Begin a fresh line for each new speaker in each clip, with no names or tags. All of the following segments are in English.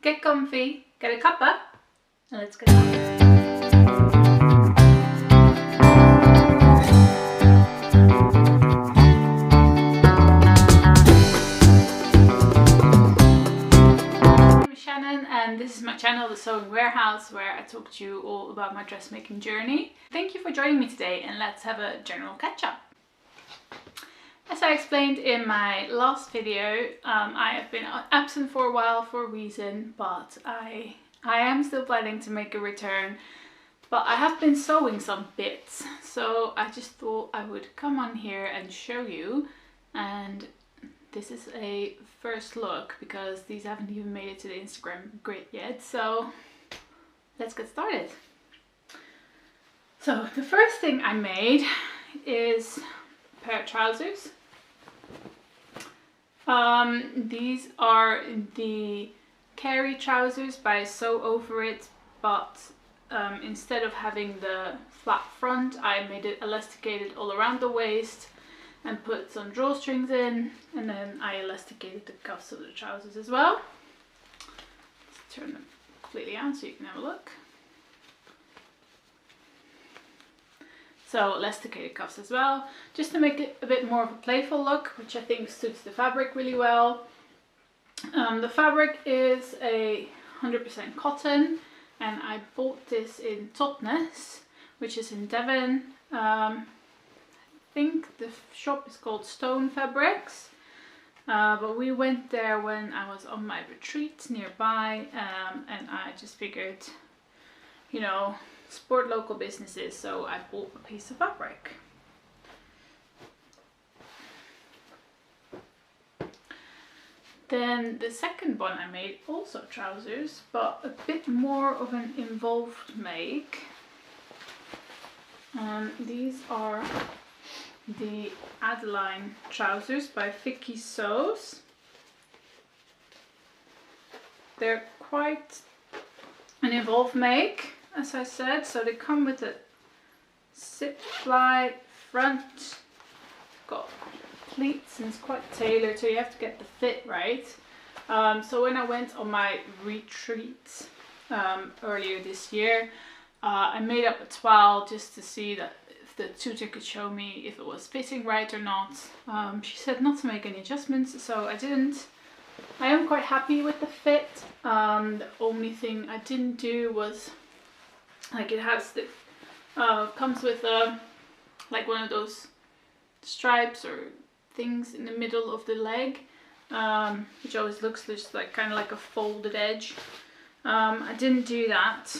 get comfy, get a cuppa, and let's get started. And this is my channel, The Sewing Warehouse, where I talk to you all about my dressmaking journey. Thank you for joining me today, and let's have a general catch-up. As I explained in my last video, I have been absent for a while for a reason, but I am still planning to make a return. But I have been sewing some bits, so I just thought I would come on here and show you. And this is a first look because these haven't even made it to the Instagram grid yet, so let's get started. So the first thing I made is a pair of trousers. These are the Carry trousers by Sew Over It, but instead of having the flat front, I made it elasticated all around the waist and put some drawstrings in, and then I elasticated the cuffs of the trousers as well. Let's turn them completely on so you can have a look. So elasticated cuffs as well, just to make it a bit more of a playful look, which I think suits the fabric really well. The fabric is a 100% cotton, and I bought this in Totnes, which is in Devon. I think the shop is called Stone Fabrics, but we went there when I was on my retreat nearby, and I just figured, you know, support local businesses, so I bought a piece of fabric. Then the second one I made, also trousers, but a bit more of an involved make. These are the Adeline trousers by Vicky Sews. They're quite an involved make, as I said, so they come with a zip fly front, got pleats, and it's quite tailored, so you have to get the fit right. So when I went on my retreat earlier this year, I made up a toile just to see that the tutor could show me if it was fitting right or not. She said not to make any adjustments, so I didn't. I am quite happy with the fit. The only thing I didn't do was, like, it has the comes with like one of those stripes or things in the middle of the leg, which always looks just like kind of like a folded edge. I didn't do that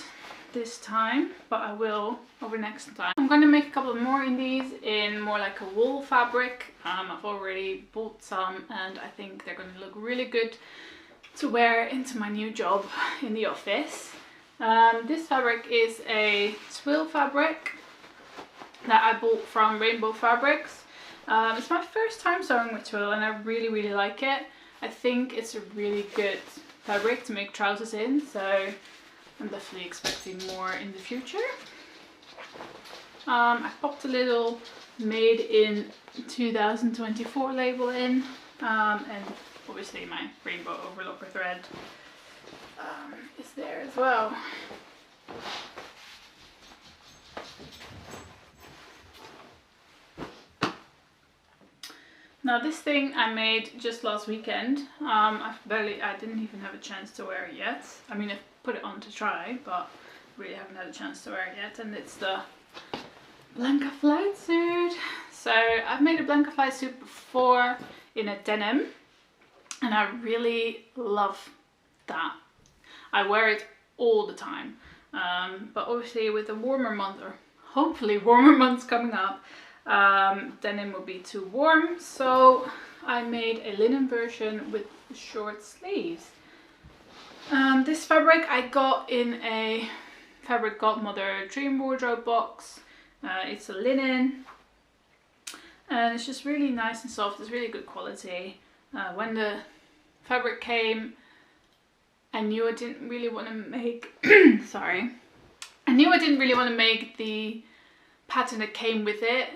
this time, but I will over next time. I'm going to make a couple more in these in more like a wool fabric. I've already bought some, and I think they're going to look really good to wear into my new job in the office. This fabric is a twill fabric that I bought from Rainbow Fabrics. It's my first time sewing with twill, and I really like it. I think it's a really good fabric to make trousers in, so I'm definitely expecting more in the future. I popped a little made in 2024 label in, and obviously my rainbow overlocker thread is there as well. Now this thing I made just last weekend. I didn't even have a chance to wear it yet. I mean, I've put it on to try, but really haven't had a chance to wear it yet. And it's the Blanca flight suit. So I've made a Blanca flight suit before in a denim, and I really love that. I wear it all the time, but obviously with the warmer month, or hopefully warmer months coming up, denim will be too warm, so I made a linen version with short sleeves. This fabric I got in a Fabric Godmother Dream Wardrobe box. It's a linen, and it's just really nice and soft. It's really good quality. When the fabric came, I knew I didn't really want to make sorry, I knew I didn't really want to make the pattern that came with it.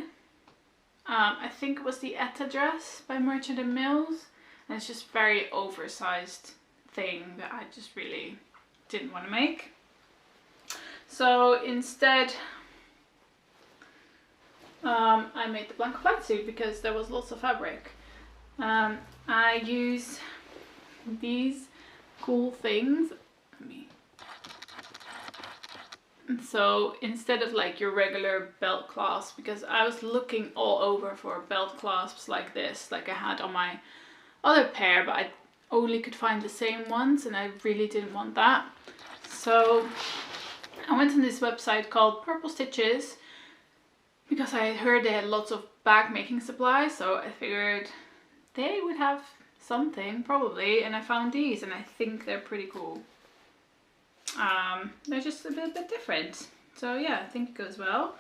I think it was the Etta dress by Merchant & Mills, and it's just very oversized thing that I just really didn't want to make. So instead I made the blanket pantsuit because there was lots of fabric. I use these cool things. So instead of like your regular belt clasp, because I was looking all over for belt clasps like this, like I had on my other pair, but I only could find the same ones and I really didn't want that. So I went on this website called Purple Stitches because I heard they had lots of bag making supplies, so I figured they would have something probably, and I found these and I think they're pretty cool. They're just a bit different, so yeah, I think it goes well.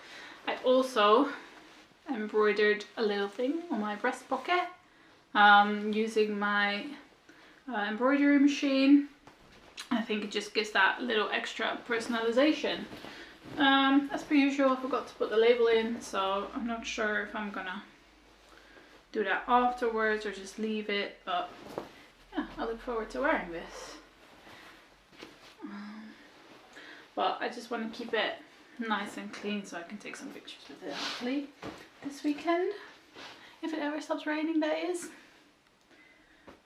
I also embroidered a little thing on my breast pocket using my embroidery machine. I think it just gives that little extra personalization. As per usual, I forgot to put the label in, so I'm not sure if I'm gonna do that afterwards or just leave it, but yeah, I look forward to wearing this. But I just want to keep it nice and clean so I can take some pictures with it hopefully this weekend, if it ever stops raining, that is.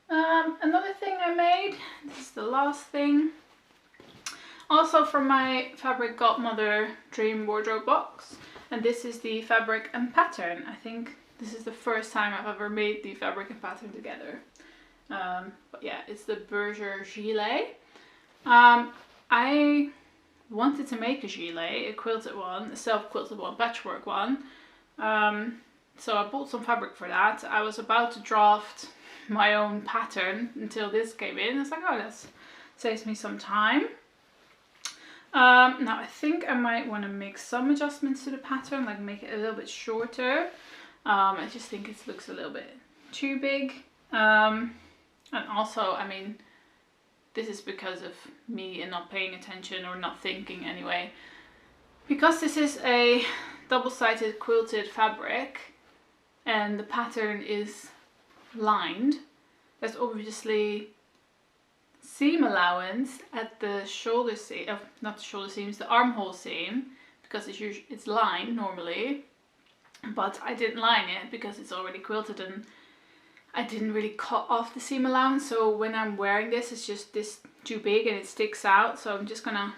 Another thing I made, this is the last thing, also from my Fabric Godmother Dream Wardrobe box, and this is the fabric and pattern. I think this is the first time I've ever made the fabric and pattern together. But yeah, it's the Berger gilet. I wanted to make a gilet, a quilted one, a self-quilted one, patchwork one. So I bought some fabric for that. I was about to draft my own pattern until this came in. I was like, oh, that saves me some time. Now I think I might want to make some adjustments to the pattern, like make it a little bit shorter. I just think it looks a little bit too big. And also, I mean, this is because of me and not paying attention or not thinking anyway. Because this is a double-sided quilted fabric and the pattern is lined, there's obviously seam allowance at the shoulder seam, not the shoulder seams, the armhole seam, because it's lined normally, but I didn't line it because it's already quilted and I didn't really cut off the seam allowance, so when I'm wearing this, it's just this too big and it sticks out, so I'm just gonna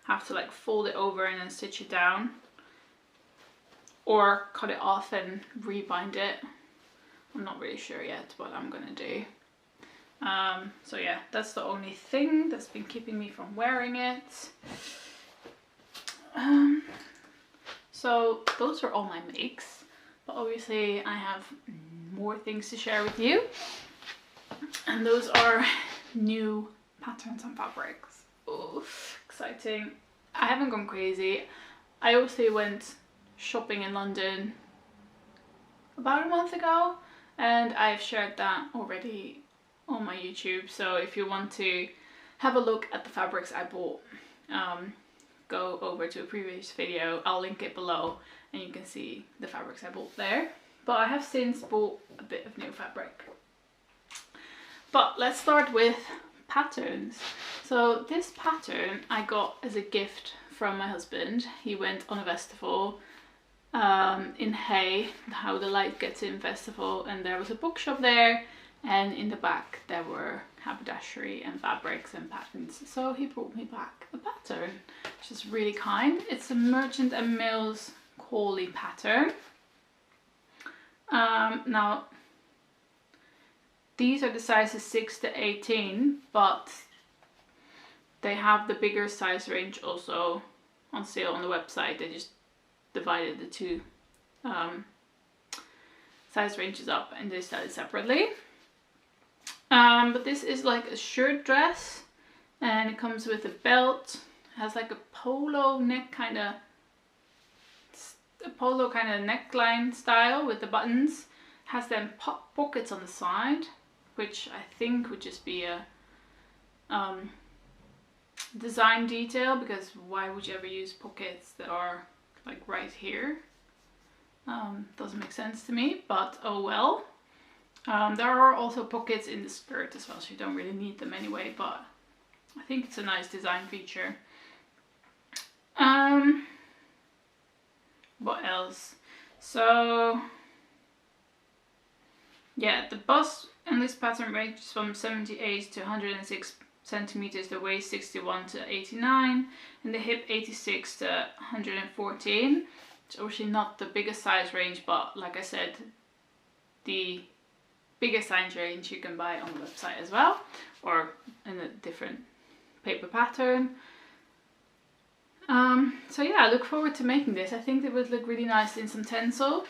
have to like fold it over and then stitch it down, or cut it off and rebind it. I'm not really sure yet what I'm gonna do. So yeah, that's the only thing that's been keeping me from wearing it. So those are all my makes, but obviously I have more things to share with you, and those are new patterns and fabrics. Oh, exciting. I haven't gone crazy. I also went shopping in London about a month ago, and I've shared that already on my YouTube, so if you want to have a look at the fabrics I bought, go over to a previous video. I'll link it below and you can see the fabrics I bought there. But I have since bought a bit of new fabric. But let's start with patterns. So this pattern I got as a gift from my husband. He went on a festival in Hay, How the Light Gets In festival, and there was a bookshop there, and in the back there were haberdashery and fabrics and patterns. So he brought me back a pattern, which is really kind. It's a Merchant & Mills Collie pattern. Now these are the sizes 6 to 18, but they have the bigger size range also on sale on the website. They just divided the two size ranges up and they sell it separately. But this is like a shirt dress, and it comes with a belt. It has like a polo neck kind of, neckline style with the buttons. It has then pockets on the side, which I think would just be a design detail, because why would you ever use pockets that are like right here? Doesn't make sense to me, but oh well. There are also pockets in the skirt as well, so you don't really need them anyway, but I think it's a nice design feature. What else? So yeah, the bust and this pattern ranges from 78 to 106 centimeters, the waist 61 to 89, and the hip 86 to 114. It's obviously not the biggest size range, but like I said, the biggest size range you can buy on the website as well, or in a different paper pattern. So yeah, I look forward to making this. I think it would look really nice in some tencel,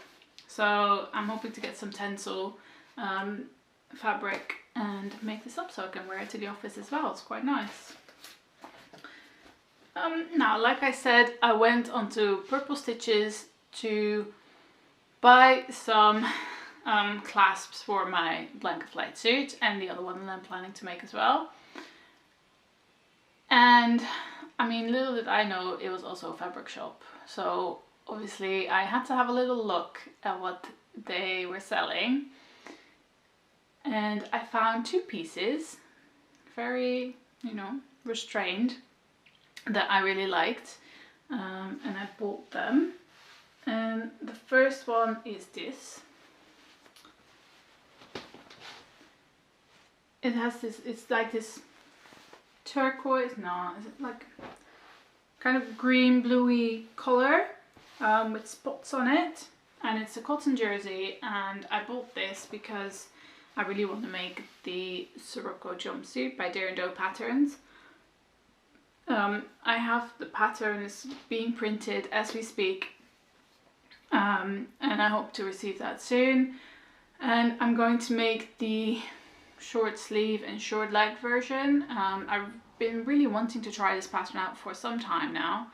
so I'm hoping to get some tencel fabric and make this up so I can wear it to the office as well. It's quite nice. Now, like I said, I went onto Purple Stitches to buy some clasps for my blanket flight suit and the other one that I'm planning to make as well. And I mean, little did I know it was also a fabric shop, so obviously I had to have a little look at what they were selling. And I found two pieces, very, you know, restrained, that I really liked, and I bought them. And the first one is this. It has this, it's like this turquoise, no, is it like kind of green bluey color with spots on it, and it's a cotton jersey. And I bought this because I really want to make the Sirocco jumpsuit by Dare & Do Patterns. I have the patterns being printed as we speak, and I hope to receive that soon. And I'm going to make the short sleeve and short leg version. I've been really wanting to try this pattern out for some time now,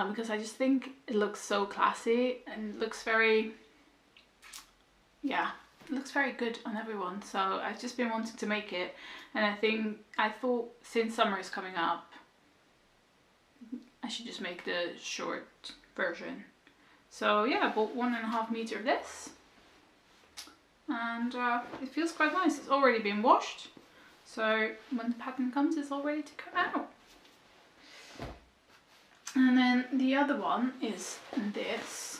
because I just think it looks so classy and looks very, yeah, it looks very good on everyone. So I've just been wanting to make it, and I thought since summer is coming up, I should just make the short version. So yeah, I bought 1.5 meters of this, and it feels quite nice. It's already been washed, so when the pattern comes, it's all ready to come out. And then the other one is this.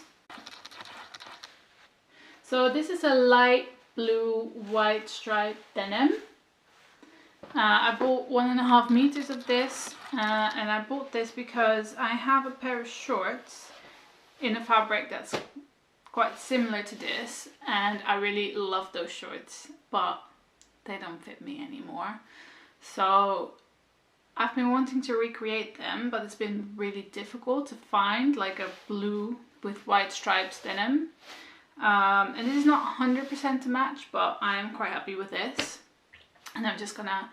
So this is a light blue white striped denim. I bought 1.5 meters of this, and I bought this because I have a pair of shorts in a fabric that's quite similar to this, and I really love those shorts, but they don't fit me anymore. So I've been wanting to recreate them, but it's been really difficult to find like a blue with white stripes denim. And this is not 100% a match, but I am quite happy with this. And I'm just gonna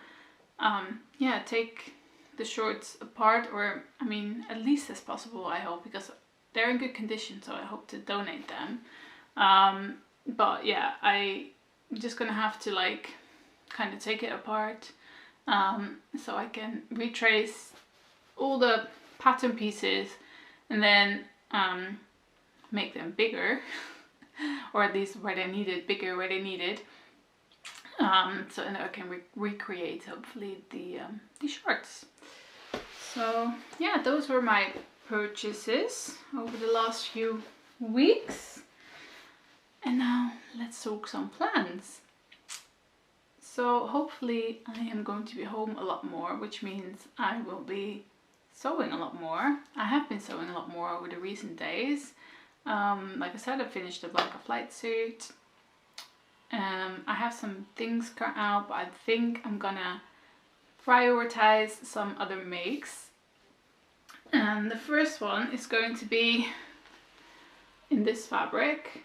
yeah, take the shorts apart, or I mean at least as possible, I hope, because they're in good condition, so I hope to donate them. But yeah, I'm just gonna have to like kind of take it apart, so I can retrace all the pattern pieces and then make them bigger, or at least where they needed, bigger where they needed. So and I can recreate hopefully the shorts. So yeah, those were my purchases over the last few weeks. And now let's talk some plans. So hopefully I am going to be home a lot more, which means I will be sewing a lot more. I have been sewing a lot more over the recent days. Like I said, I finished the blanket flight suit. I have some things cut out, but I think I'm gonna prioritize some other makes. And the first one is going to be in this fabric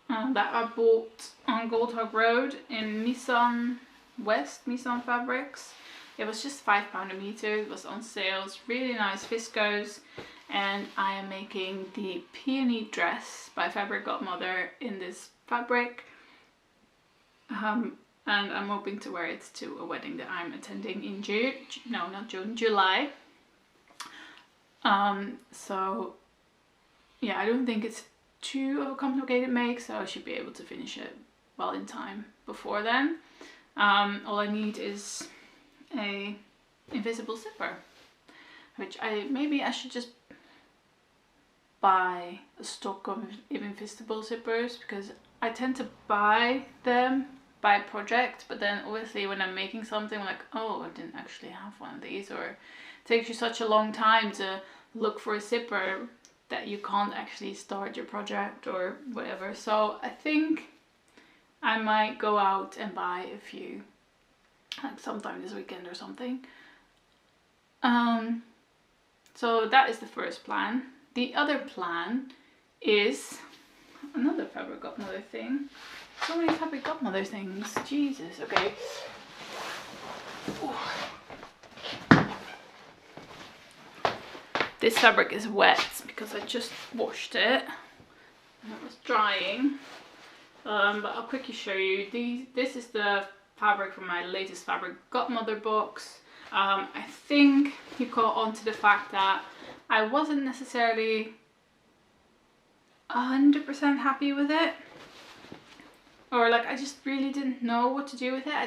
that I bought on Goldhog Road in Misan West, Misan Fabrics. It was just £5 a meter, it was on sale. It's really nice viscose, and I am making the Peony Dress by Fabric Godmother in this fabric. And I'm hoping to wear it to a wedding that I'm attending in June, no not June, July. So yeah, I don't think it's too of a complicated make, so I should be able to finish it, well in time before then. All I need is a invisible zipper, which maybe I should just buy a stock of invisible zippers, because I tend to buy them by project, but then obviously when I'm making something, I'm like, oh, I didn't actually have one of these, or it takes you such a long time to look for a zipper that you can't actually start your project or whatever. So I think I might go out and buy a few, like sometime this weekend or something. So that is the first plan. The other plan is another fabric godmother thing. So many fabric godmother things. Jesus, okay. Ooh. This fabric is wet because I just washed it and it was drying. But I'll quickly show you. This is the fabric from my latest fabric godmother box. I think you caught on to the fact that I wasn't necessarily 100% happy with it, or like I just really didn't know what to do with it. I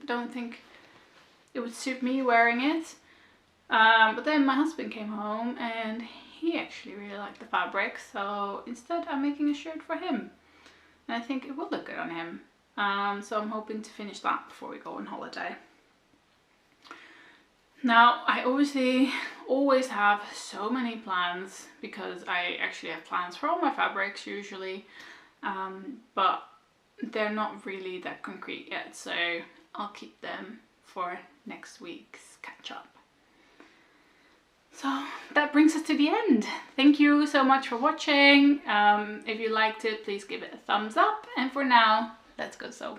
don't think it would suit me wearing it. But then my husband came home and he actually really liked the fabric, so instead I'm making a shirt for him, and I think it will look good on him. So I'm hoping to finish that before we go on holiday. Now, I obviously always have so many plans, because I actually have plans for all my fabrics usually, but they're not really that concrete yet, so I'll keep them for next week's catch up. So that brings us to the end. Thank you so much for watching. If you liked it, please give it a thumbs up, and for now, let's go sew.